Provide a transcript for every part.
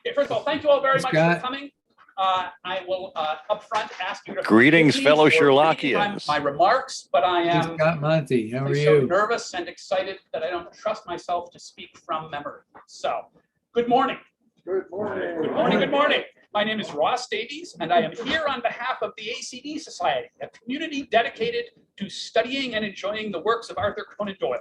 Okay, first of all, thank you all very much for coming. I will up front ask you to greetings, fellow Sherlockians. My remarks, but I am Scott Monty. How are so you? nervous and excited that I don't trust myself to speak from memory. So, good morning. Good morning. Good morning. Good morning. My name is Ross Davies, and I am here on behalf of the ACD Society, a community dedicated to studying and enjoying the works of Arthur Conan Doyle.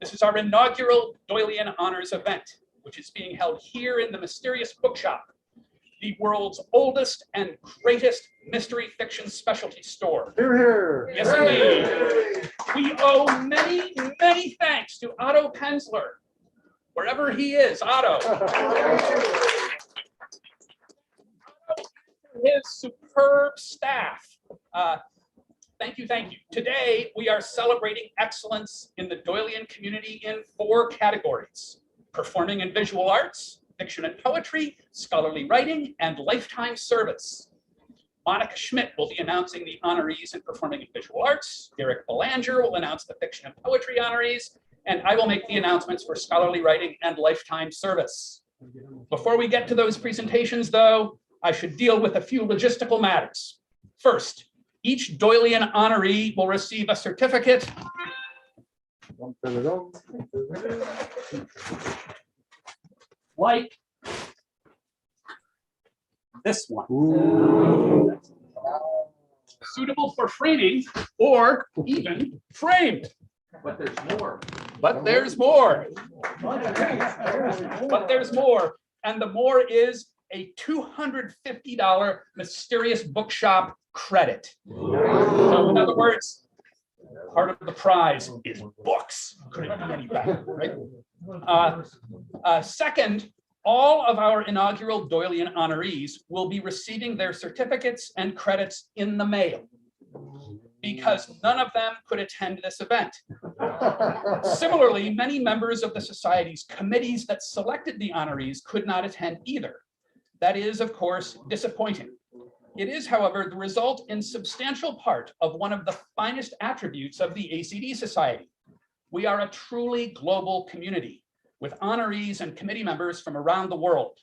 This is our inaugural Doylean Honors event, which is being held here in the mysterious Bookshop, the world's oldest and greatest mystery fiction specialty store. Here, here. Yes, indeed. We owe many, many thanks to Otto Penzler, wherever he is. Otto. His superb staff. Thank you, thank you. Today, we are celebrating excellence in the Doylean community in 4 categories: performing and visual arts, fiction and poetry, scholarly writing, and lifetime service. Monica Schmidt will be announcing the honorees in performing and visual arts. Derek Belanger will announce the fiction and poetry honorees, and I will make the announcements for scholarly writing and lifetime service. Before we get to those presentations, though, I should deal with a few logistical matters. First, each Doylean honoree will receive a certificate like this one. Ooh. Suitable for framing or even framed. But there's more. But there's more. But there's more. And the more is a $250 mysterious Bookshop credit. So in other words, part of the prize is books. Couldn't be any better, right? Second, all of our inaugural Doylean honorees will be receiving their certificates and credits in the mail, because none of them could attend this event. Similarly, many members of the Society's committees that selected the honorees could not attend either. That is, of course, disappointing. It is, however, the result in substantial part of one of the finest attributes of the ACD Society. We are a truly global community with honorees and committee members from around the world.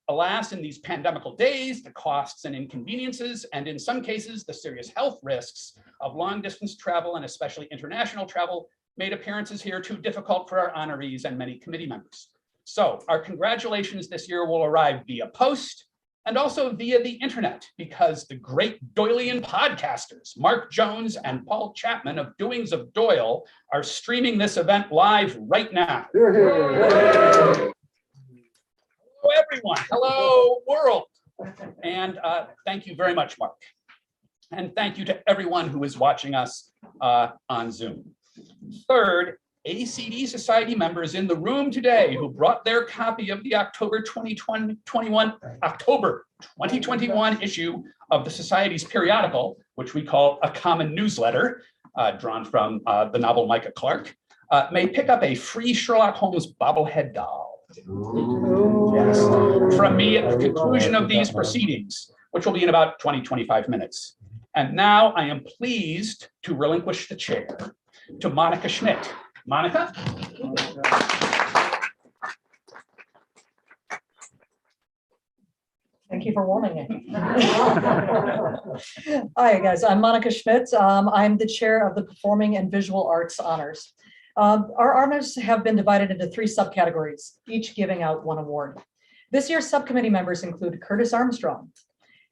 Alas, in these pandemical days, the costs and inconveniences, and in some cases, the serious health risks of long-distance travel and especially international travel made appearances here too difficult for our honorees and many committee members. So our congratulations this year will arrive via post and also via the internet, because the great Doylean podcasters, Mark Jones and Paul Chapman of Doings of Doyle, are streaming this event live right now. Here, here. Hello, everyone. Hello, world. And thank you very much, Mark. And thank you to everyone who is watching us on Zoom. Third, ACD Society members in the room today who brought their copy of the October 2021 issue of the Society's periodical, which we call A Common Newsletter, drawn from the novel Micah Clark, may pick up a free Sherlock Holmes bobblehead doll. Yes, from me at the conclusion of these proceedings, which will be in about 20-25 minutes. And now I am pleased to relinquish the chair to Monica Schmidt. Monica? Thank you for warming me. Hi, guys. I'm Monica Schmidt. I'm the chair of the Performing and Visual Arts Honors. Our honors have been divided into 3 subcategories, each giving out 1 award. This year's subcommittee members include Curtis Armstrong,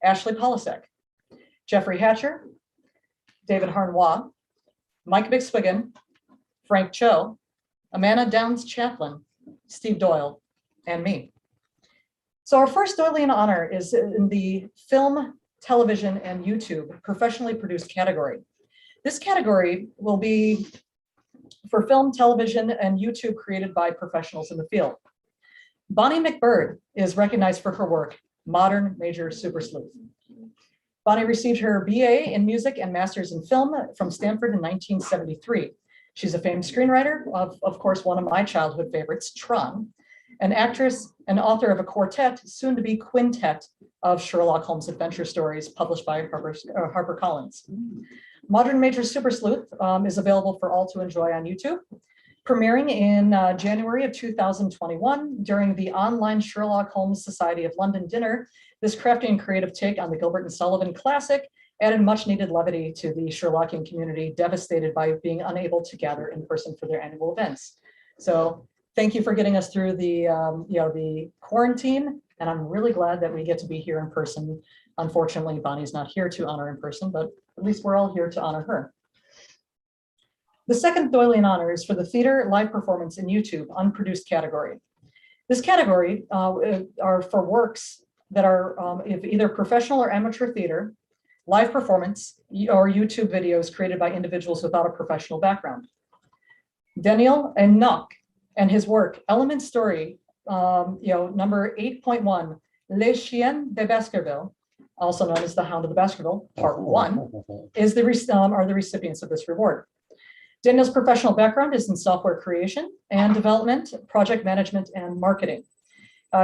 Ashley Polisek, Jeffrey Hatcher, David Harnois, Mike Bixwigan, Frank Cho, Amanda Downs Chaplin, Steve Doyle, and me. So our first Doylean honor is in the film, television, and YouTube professionally produced category. This category will be for film, television, and YouTube created by professionals in the field. Bonnie Mcbird is recognized for her work, Modern Major Super Sleuth. Bonnie received her BA in music and master's in film from Stanford in 1973. She's a famed screenwriter of course, one of my childhood favorites, Tron, an actress and author of a quartet, soon to be quintet, of Sherlock Holmes adventure stories published by HarperCollins. Modern Major Super Sleuth is available for all to enjoy on YouTube. Premiering in January of 2021 during the online Sherlock Holmes Society of London dinner, this crafty and creative take on the Gilbert and Sullivan classic added much needed levity to the Sherlockian community devastated by being unable to gather in person for their annual events. So thank you for getting us through the the quarantine, and I'm really glad that we get to be here in person. Unfortunately, Bonnie's not here to honor in person, but at least we're all here to honor her. The second Doylean Honors for the theater, live performance, and YouTube unproduced category. This category are for works that are either professional or amateur theater, live performance, or YouTube videos created by individuals without a professional background. Daniel Enoch and his work, Element Story, number 8.1, Les Chiens de Baskerville, also known as The Hound of the Baskerville, Part 1, are the recipients of this reward. Daniel's professional background is in software creation and development, project management, and marketing.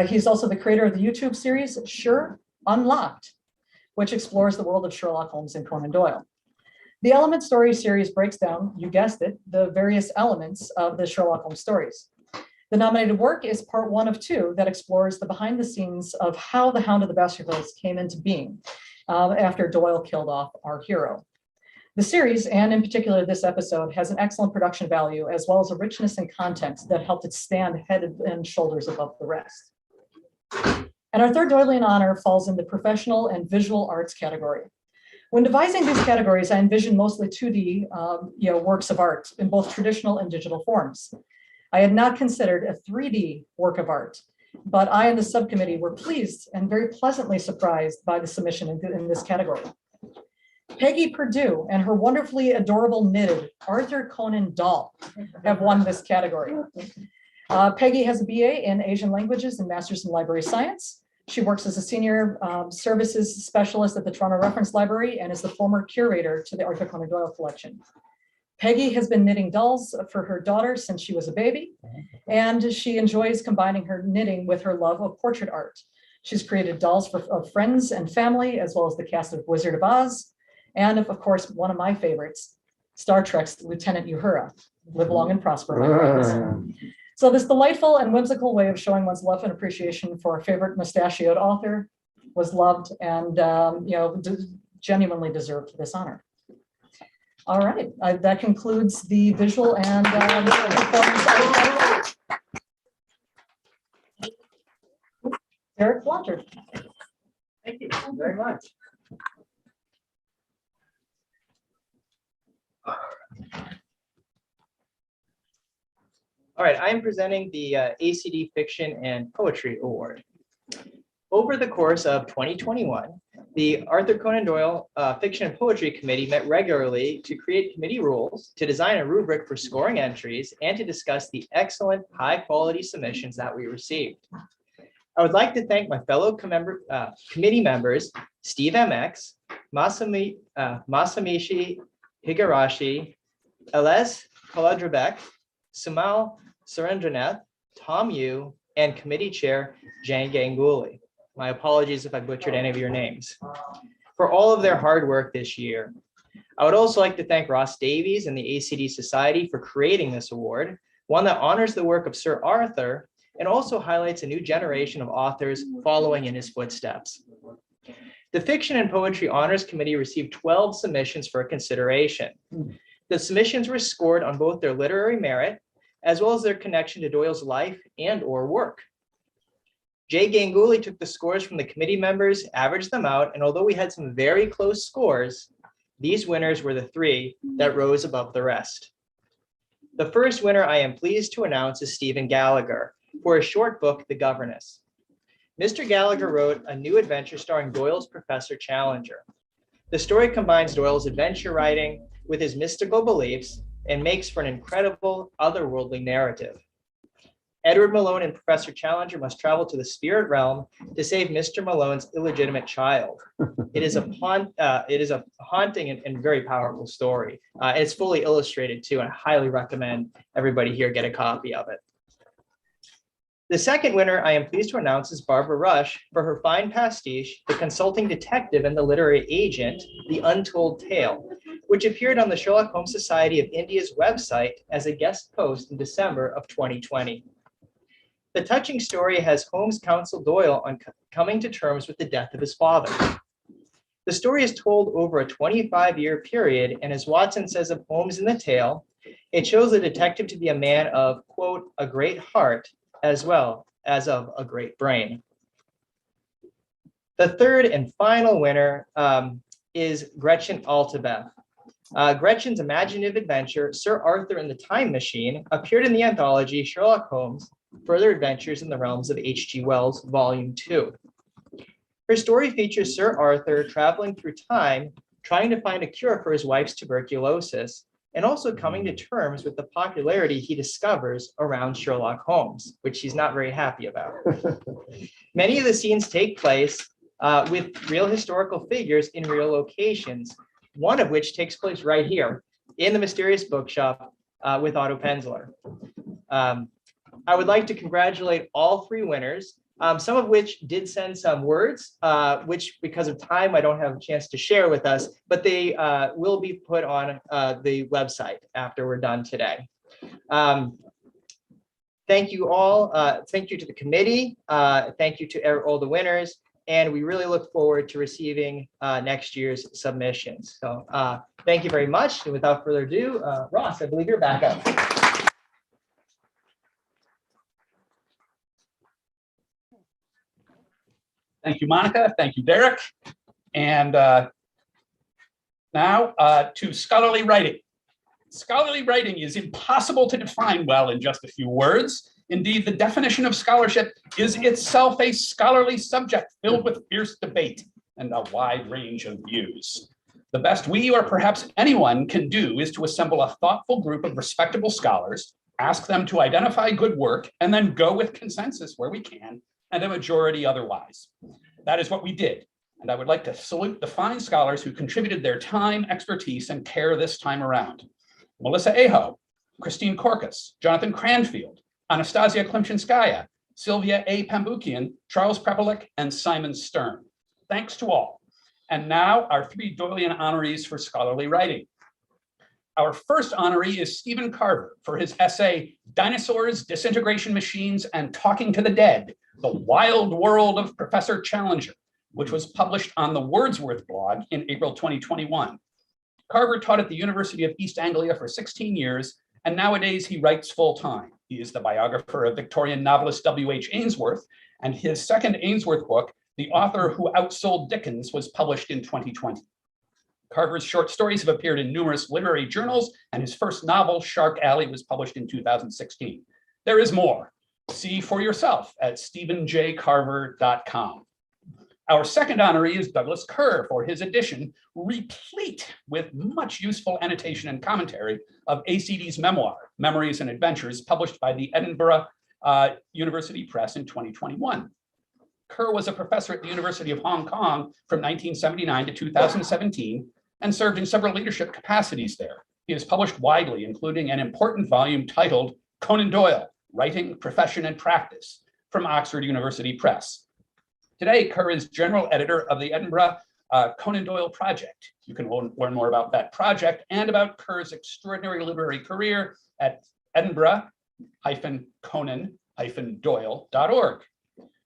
He's also the creator of the YouTube series, Sure Unlocked, which explores the world of Sherlock Holmes and Conan Doyle. The Element Story series breaks down, you guessed it, the various elements of the Sherlock Holmes stories. The nominated work is part 1 of 2 that explores the behind the scenes of how the Hound of the Baskervilles came into being after Doyle killed off our hero. The series, and in particular this episode, has an excellent production value as well as a richness and content that helped it stand head and shoulders above the rest. And our third Doylean honor falls in the professional and visual arts category. When devising these categories, I envisioned mostly 2D works of art in both traditional and digital forms. I had not considered a 3D work of art, but I and the subcommittee were pleased and very pleasantly surprised by the submission in this category. Peggy Perdue and her wonderfully adorable knitted Arthur Conan doll have won this category. Peggy has a BA in Asian languages and Master's in Library Science. She works as a senior services specialist at the Toronto Reference Library and is the former curator to the Arthur Conan Doyle collection. Peggy has been knitting dolls for her daughter since she was a baby, and she enjoys combining her knitting with her love of portrait art. She's created dolls of friends and family, as well as the cast of Wizard of Oz, and of course, one of my favorites, Star Trek's Lieutenant Uhura. Live long and prosper, my friends. So this delightful and whimsical way of showing one's love and appreciation for a favorite mustachioed author was loved and genuinely deserved this honor. All right, that concludes the visual and performance. Derek Blanchard. Thank you very much. All right, I am presenting the ACD Fiction and Poetry Award. Over the course of 2021, the Arthur Conan Doyle Fiction and Poetry Committee met regularly to create committee rules, to design a rubric for scoring entries, and to discuss the excellent high-quality submissions that we received. I would like to thank my fellow committee members, Steve MX, Masamichi Higurashi, Elez Kaladrabek, Sumal Surendranath, Tom Yu, and committee chair Jane Ganguly. My apologies if I butchered any of your names. For all of their hard work this year. I would also like to thank Ross Davies and the ACD Society for creating this award, one that honors the work of Sir Arthur and also highlights a new generation of authors following in his footsteps. The Fiction and Poetry Honors Committee received 12 submissions for consideration. The submissions were scored on both their literary merit as well as their connection to Doyle's life and or work. Jay Ganguly took the scores from the committee members, averaged them out, and although we had some very close scores, these winners were the 3 that rose above the rest. The first winner I am pleased to announce is Stephen Gallagher for his short book, The Governess. Mr. Gallagher wrote a new adventure starring Doyle's Professor Challenger. The story combines Doyle's adventure writing with his mystical beliefs and makes for an incredible otherworldly narrative. Edward Malone and Professor Challenger must travel to the spirit realm to save Mr. Malone's illegitimate child. It is a haunting and very powerful story. It's fully illustrated too, and I highly recommend everybody here get a copy of it. The second winner I am pleased to announce is Barbara Rush for her fine pastiche, The Consulting Detective and the Literary Agent, The Untold Tale, which appeared on the Sherlock Holmes Society of India's website as a guest post in December of 2020. The touching story has Holmes counsel Doyle on coming to terms with the death of his father. The story is told over a 25-year period, and as Watson says of Holmes in the tale, it shows the detective to be a man of, quote, a great heart, as well as of a great brain. The third and final winner is Gretchen Altibeth. Gretchen's imaginative adventure, Sir Arthur and the Time Machine, appeared in the anthology Sherlock Holmes, Further Adventures in the Realms of H.G. Wells, Volume 2. Her story features Sir Arthur traveling through time, trying to find a cure for his wife's tuberculosis, and also coming to terms with the popularity he discovers around Sherlock Holmes, which he's not very happy about. Many of the scenes take place with real historical figures in real locations, one of which takes place right here in the mysterious bookshop with Otto Penzler. I would like to congratulate all three winners, some of which did send some words, which because of time, I don't have a chance to share with us, but they will be put on the website after we're done today. Thank you all. Thank you to the committee. Thank you to all the winners. And we really look forward to receiving next year's submissions. So thank you very much. And without further ado, Ross, I believe you're back up. Thank you, Monica. Thank you, Derek. And now to scholarly writing. Scholarly writing is impossible to define well in just a few words. Indeed, the definition of scholarship is itself a scholarly subject filled with fierce debate and a wide range of views. The best we or perhaps anyone can do is to assemble a thoughtful group of respectable scholars, ask them to identify good work, and then go with consensus where we can, and a majority otherwise. That is what we did. And I would like to salute the fine scholars who contributed their time, expertise, and care this time around. Melissa Aho, Christine Korkus, Jonathan Cranfield, Anastasia Klimchinskaya, Sylvia A. Pambukian, Charles Prepelik, and Simon Stern. Thanks to all. And now our three Doylean honorees for scholarly writing. Our first honoree is Stephen Carver for his essay, Dinosaurs, Disintegration Machines, and Talking to the Dead, The Wild World of Professor Challenger, which was published on the Wordsworth blog in April 2021. Carver taught at the University of East Anglia for 16 years, and nowadays he writes full-time. He is the biographer of Victorian novelist W.H. Ainsworth, and his second Ainsworth book, The Author Who Outsold Dickens, was published in 2020. Carver's short stories have appeared in numerous literary journals, and his first novel, Shark Alley, was published in 2016. There is more. See for yourself at stephenjcarver.com. Our second honoree is Douglas Kerr for his edition, replete with much useful annotation and commentary of ACD's memoir, Memories and Adventures, published by the Edinburgh University Press in 2021. Kerr was a professor at the University of Hong Kong from 1979 to 2017 and served in several leadership capacities there. He has published widely, including an important volume titled Conan Doyle, Writing, Profession, and Practice from Oxford University Press. Today, Kerr is general editor of the Edinburgh Conan Doyle Project. You can learn more about that project and about Kerr's extraordinary literary career at edinburgh-conan-doyle.org.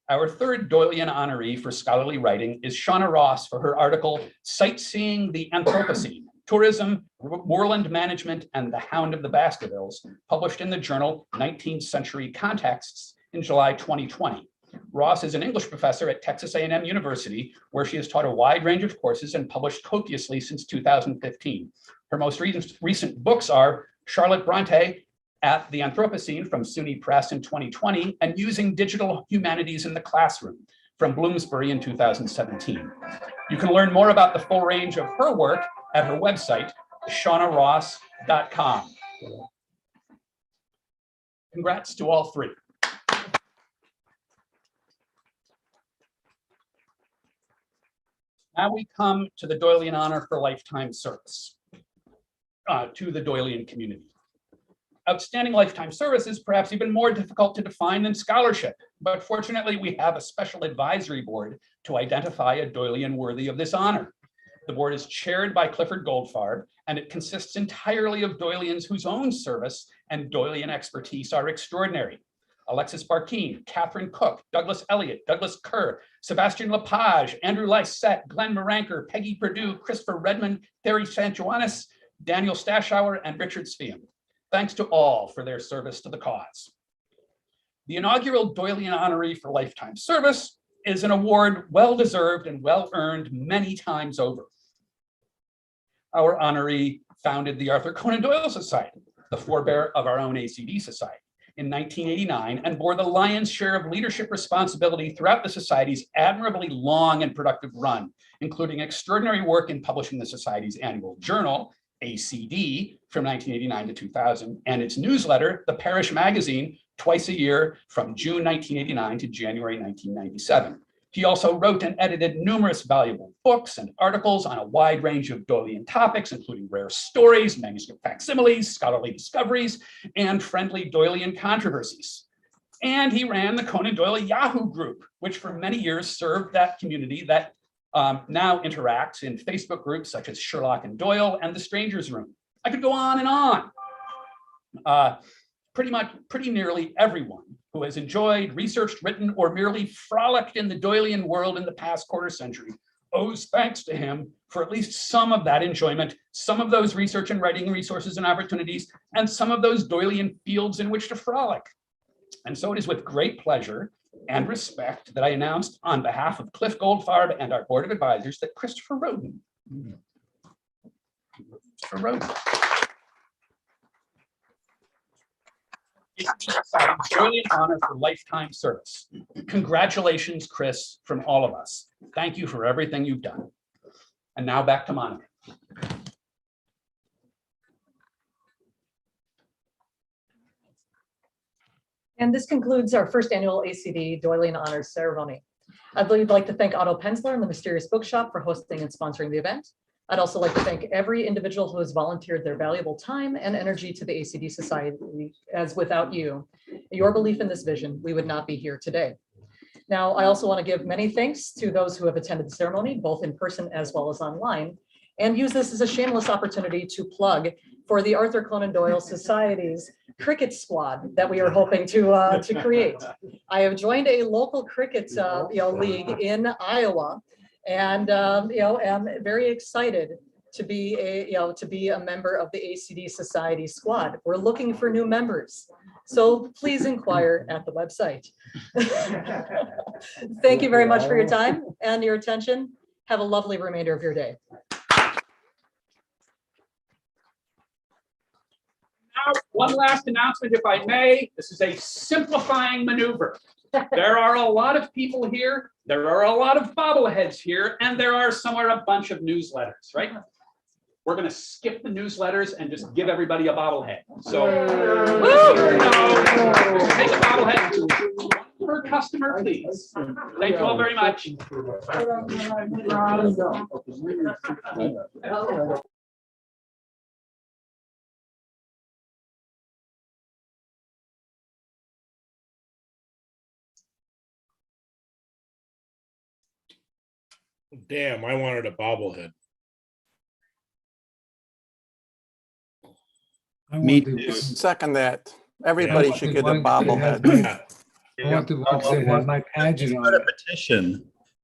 Our third Doylean honoree for scholarly writing is Shawna Ross for her article, Sightseeing the Anthropocene, Tourism, Moorland Management, and the Hound of the Baskervilles, published in the journal 19th Century Contexts in July 2020. Ross is an English professor at Texas A&M University, where she has taught a wide range of courses and published copiously since 2015. Her most recent books are Charlotte Bronte at the Anthropocene from SUNY Press in 2020, and Using Digital Humanities in the Classroom from Bloomsbury in 2017. You can learn more about the full range of her work at her website, shawnaross.com. Congrats to all three. Now we come to the Doylean Honor for Lifetime Service to the Doylean community. outstanding lifetime service is perhaps even more difficult to define than scholarship, but fortunately we have a special advisory board to identify a Doylean worthy of this honor. The board is chaired by Clifford Goldfarb, and it consists entirely of Doyleans whose own service and Doylean expertise are extraordinary. Alexis Barkeen, Catherine Cook, Douglas Elliott, Douglas Kerr, Sebastian Lepage, Andrew Lysette, Glenn Moranker, Peggy Perdue, Christopher Redmond, Terry St. Joannis, Daniel Stashauer, and Richard Sveum. Thanks to all for their service to the cause. The inaugural Doylean Honoree for Lifetime Service is an award well-deserved and well-earned many times over. Our honoree founded the Arthur Conan Doyle Society, the forebear of our own ACD Society, in 1989, and bore the lion's share of leadership responsibility throughout the Society's admirably long and productive run, including extraordinary work in publishing the Society's annual journal, ACD, from 1989 to 2000, and its newsletter, the Parish Magazine, twice a year from June 1989 to January 1997. He also wrote and edited numerous valuable books and articles on a wide range of Doylean topics, including rare stories, manuscript facsimiles, scholarly discoveries, and friendly Doylean controversies. And he ran the Conan Doyle Yahoo group, which for many years served that community that now interacts in Facebook groups such as Sherlock and Doyle and the Stranger's Room. I could go on and on. Pretty nearly everyone who has enjoyed, researched, written, or merely frolicked in the Doylean world in the past quarter century owes thanks to him for at least some of that enjoyment, some of those research and writing resources and opportunities, and some of those Doylean fields in which to frolic. And so it is with great pleasure and respect that I announced on behalf of Cliff Goldfarb and our board of advisors that Christopher Roden. Doylean Honor for Lifetime Service. Congratulations, Chris, from all of us. Thank you for everything you've done. And now back to Monica. And this concludes our first annual ACD Doylean Honors ceremony. I'd like to thank Otto Penzler and the Mysterious Bookshop for hosting and sponsoring the event. I'd also like to thank every individual who has volunteered their valuable time and energy to the ACD Society, as without you, your belief in this vision, we would not be here today. Now, I also want to give many thanks to those who have attended the ceremony, both in person as well as online, and use this as a shameless opportunity to plug for the Arthur Conan Doyle Society's cricket squad that we are hoping to create. I have joined a local cricket league in Iowa, and am very excited to be a member of the ACD Society squad. We're looking for new members, so please inquire at the website. Thank you very much for your time and your attention. Have a lovely remainder of your day. Now, one last announcement, if I may. This is a simplifying maneuver. There are a lot of people here. There are a lot of bobbleheads here, and there are somewhere a bunch of newsletters, right? We're going to skip the newsletters and just give everybody a bobblehead. So, take a bobblehead. One per customer, please. Thank you all very much. Damn, I wanted a bobblehead. Me too. Second that. Everybody should get a bobblehead. I want the ones that have my pageant on A it. petition